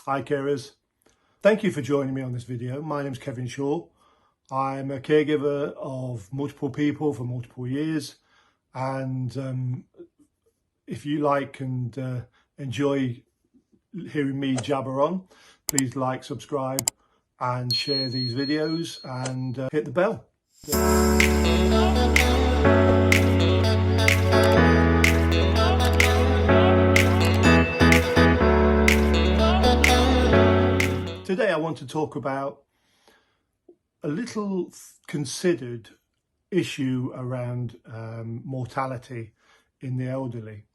Hi carers, thank you for joining me on this video. My name is Kevin Shaw. I'm a caregiver of multiple people for multiple years, and if you like and enjoy hearing me jabber on, please like, subscribe and share these videos and hit the bell. Today I want to talk about a little considered issue around mortality in the elderly.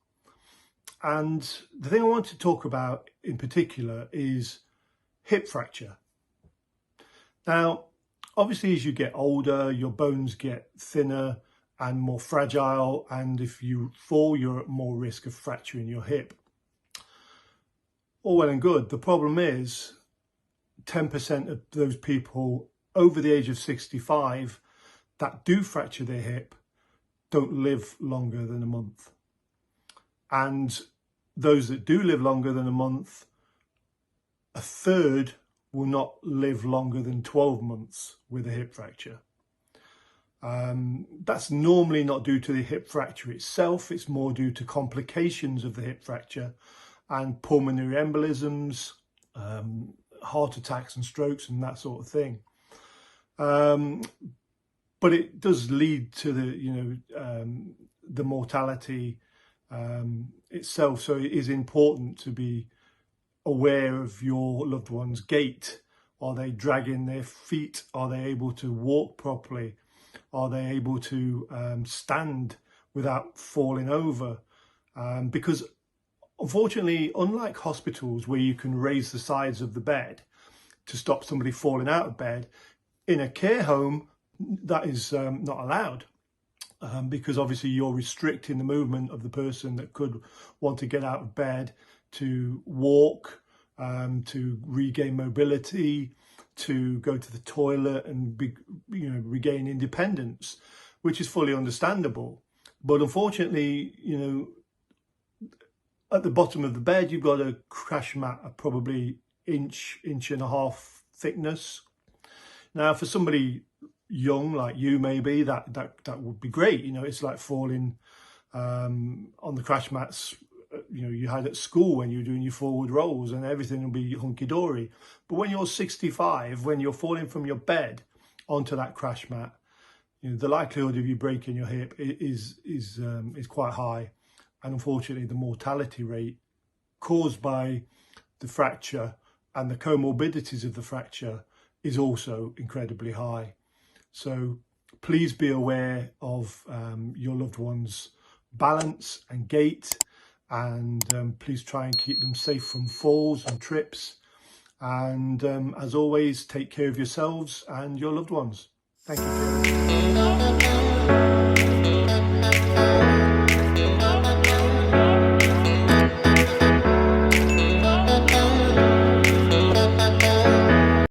And the thing I want to talk about in particular is hip fracture. Now, obviously, as you get older, your bones get thinner and more fragile, and if you fall, you're at more risk of fracturing your hip. All well and good. The problem is 10% of those people over the age of 65 that do fracture their hip don't live longer than a month. And those that do live longer than a month, a third will not live longer than 12 months with a hip fracture. That's normally not due to the hip fracture itself. It's more due to complications of the hip fracture and pulmonary embolisms, heart attacks and strokes and that sort of thing. But it does lead to the mortality itself. So it is important to be aware of your loved one's gait. Are they dragging their feet? Are they able to walk properly? Are they able to stand without falling over? Because unfortunately, unlike hospitals where you can raise the sides of the bed to stop somebody falling out of bed, in a care home, that is not allowed. Because obviously you're restricting the movement of the person that could want to get out of bed to walk, to regain mobility, to go to the toilet and regain independence, which is fully understandable. But unfortunately, at the bottom of the bed, you've got a crash mat of probably inch and a half thickness. Now, for somebody young like you, maybe that would be great. It's like falling on the crash mats you had at school when you were doing your forward rolls, and everything will be hunky-dory. But when you're 65, when you're falling from your bed onto that crash mat, the likelihood of you breaking your hip is quite high. And unfortunately, the mortality rate caused by the fracture and the comorbidities of the fracture is also incredibly high. So please be aware of your loved one's balance and gait, and please try and keep them safe from falls and trips. And as always, take care of yourselves and your loved ones. Thank you.